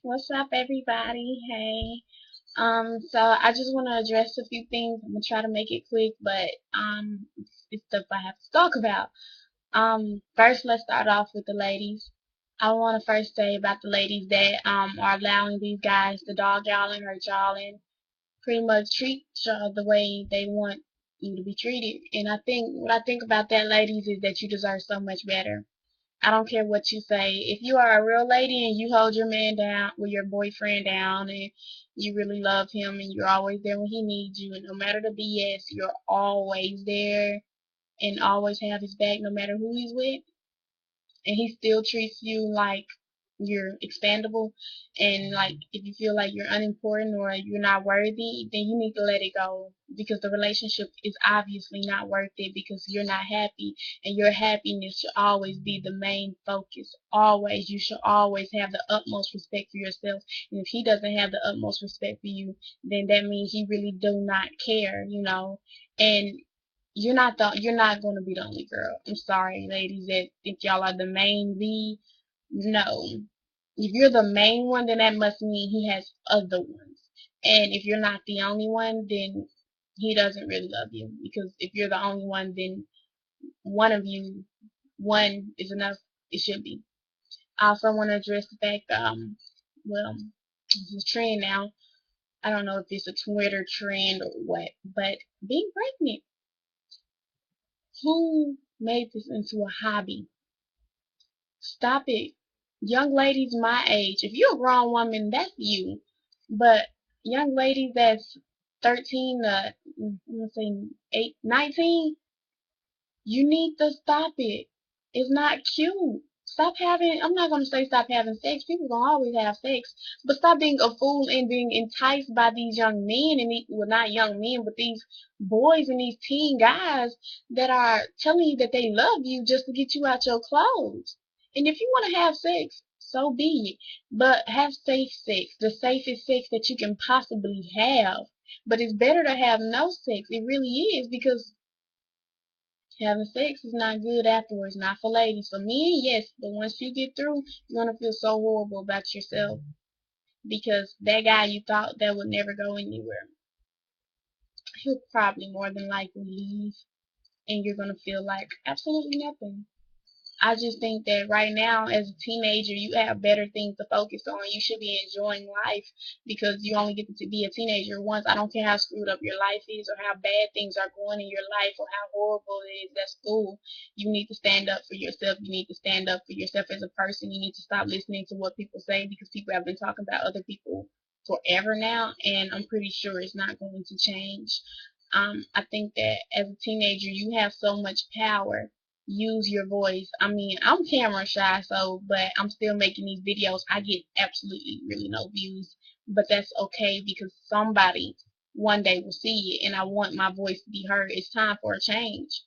What's up, everybody? Hey. So I just want to address a few things. I'm gonna try to make it quick, but it's stuff I have to talk about. First, let's start off with the ladies. I want to first say about the ladies that are allowing these guys to dog y'all and hurt y'all and pretty much treat y'all the way they want you to be treated. And I think what I think about that, ladies, is that you deserve so much better. I don't care what you say. If you are a real lady and you hold your man down, with your boyfriend down, and you really love him and you're always there when he needs you, and no matter the BS, you're always there and always have his back no matter who he's with, and he still treats you like you're expandable, and like if you feel like you're unimportant or you're not worthy, then you need to let it go because the relationship is obviously not worth it because you're not happy, and your happiness should always be the main focus. Always, you should always have the utmost respect for yourself, and if he doesn't have the utmost respect for you, then that means he really do not care. And you're not gonna be the only girl. I'm sorry, ladies, that think y'all are the main lead. No. If you're the main one, then that must mean he has other ones. And if you're not the only one, then he doesn't really love you. Because if you're the only one, then one of you, one is enough. It should be. I also want to address the fact, well, it's a trend now. I don't know if it's a Twitter trend or what, but being pregnant. Who made this into a hobby? Stop it. Young ladies my age, if you're a grown woman, that's you. But young ladies that's 13 to, let's say, 8, 19, you need to stop it. It's not cute. Stop having, I'm not going to say stop having sex. People going to always have sex. But stop being a fool and being enticed by these young men, and well, not young men, but these boys and these teen guys that are telling you that they love you just to get you out your clothes. And if you want to have sex, so be it. But have safe sex, the safest sex that you can possibly have. But it's better to have no sex. It really is because having sex is not good afterwards, not for ladies. For men, yes, but once you get through, you're gonna feel so horrible about yourself because that guy you thought that would never go anywhere, he'll probably more than likely leave, and you're gonna feel like absolutely nothing. I just think that right now, as a teenager, you have better things to focus on. You should be enjoying life because you only get to be a teenager once. I don't care how screwed up your life is or how bad things are going in your life or how horrible it is at school. You need to stand up for yourself. You need to stand up for yourself as a person. You need to stop listening to what people say because people have been talking about other people forever now, and I'm pretty sure it's not going to change. I think that as a teenager, you have so much power. Use your voice. I mean, I'm camera shy, so but I'm still making these videos. I get absolutely really no views, but that's okay because somebody one day will see it, and I want my voice to be heard. It's time for a change.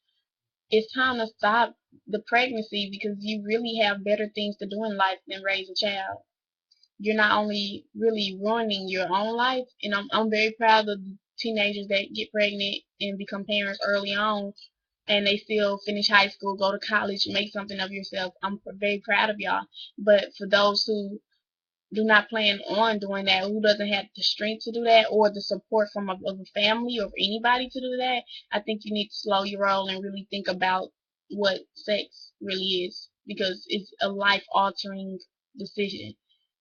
It's time to stop the pregnancy because you really have better things to do in life than raise a child. You're not only really ruining your own life, and I'm very proud of the teenagers that get pregnant and become parents early on, and they still finish high school, go to college, make something of yourself. I'm very proud of y'all. But for those who do not plan on doing that, who doesn't have the strength to do that, or the support from of a family or anybody to do that, I think you need to slow your roll and really think about what sex really is because it's a life altering decision.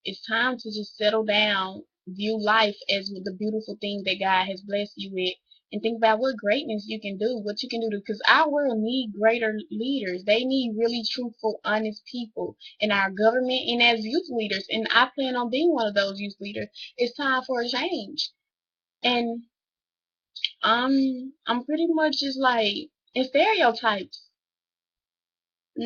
It's time to just settle down, view life as the beautiful thing that God has blessed you with, and think about what greatness you can do, what you can do, because our world need greater leaders. They need really truthful, honest people in our government and as youth leaders. And I plan on being one of those youth leaders. It's time for a change. And I'm pretty much just like in stereotypes.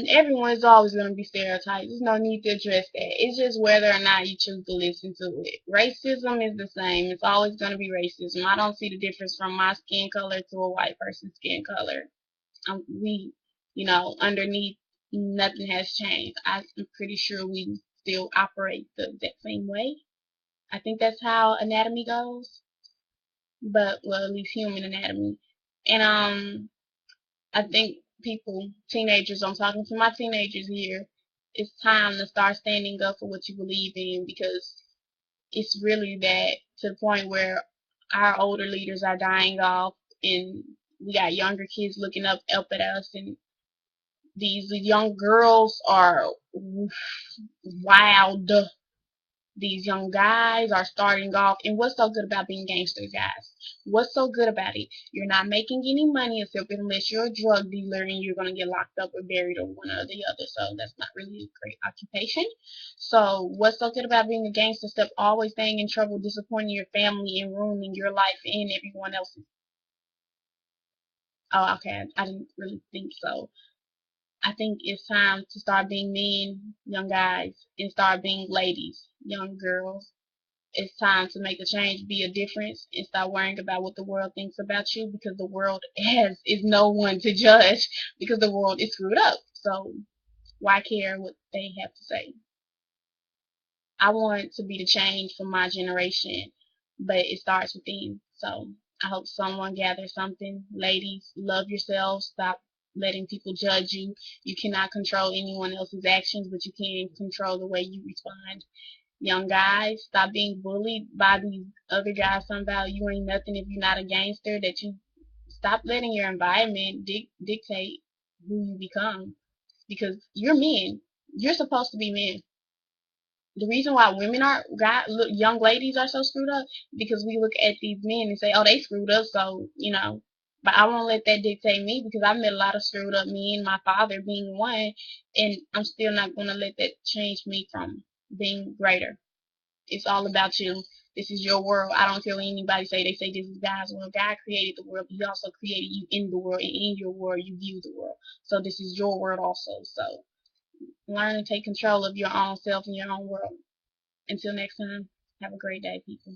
Everyone is always going to be stereotyped. There's no need to address that. It's just whether or not you choose to listen to it. Racism is the same. It's always going to be racism. I don't see the difference from my skin color to a white person's skin color. Underneath, nothing has changed. I'm pretty sure we still operate the exact same way. I think that's how anatomy goes, but well, at least human anatomy. And I think teenagers, I'm talking to my teenagers here, it's time to start standing up for what you believe in because it's really that, to the point where our older leaders are dying off, and we got younger kids looking up at us, and these young girls are wild. These young guys are starting off, and what's so good about being gangsters, guys? What's so good about it? You're not making any money except unless you're a drug dealer and you're gonna get locked up or buried or one or the other. So that's not really a great occupation. So what's so good about being a gangster? Step always staying in trouble, disappointing your family, and ruining your life and everyone else's. Oh, okay. I didn't really think so. I think it's time to start being men, young guys, and start being ladies, young girls. It's time to make a change, be a difference, and stop worrying about what the world thinks about you, because the world is no one to judge, because the world is screwed up. So why care what they have to say? I want to be the change for my generation, but it starts within. So I hope someone gathers something. Ladies, love yourselves. Stop letting people judge you. You cannot control anyone else's actions, but you can control the way you respond. Young guys, stop being bullied by these other guys talking about you ain't nothing if you're not a gangster. That you stop letting your environment dictate who you become, because you're men. You're supposed to be men. The reason why women are young ladies are so screwed up, because we look at these men and say, oh, they screwed up, so But I won't let that dictate me, because I've met a lot of screwed up men, my father being one, and I'm still not gonna let that change me from being greater. It's all about you. This is your world. I don't care what anybody say. They say this is God's world. God created the world, but He also created you in the world, and in your world, you view the world. So this is your world also. So learn to take control of your own self and your own world. Until next time, have a great day, people.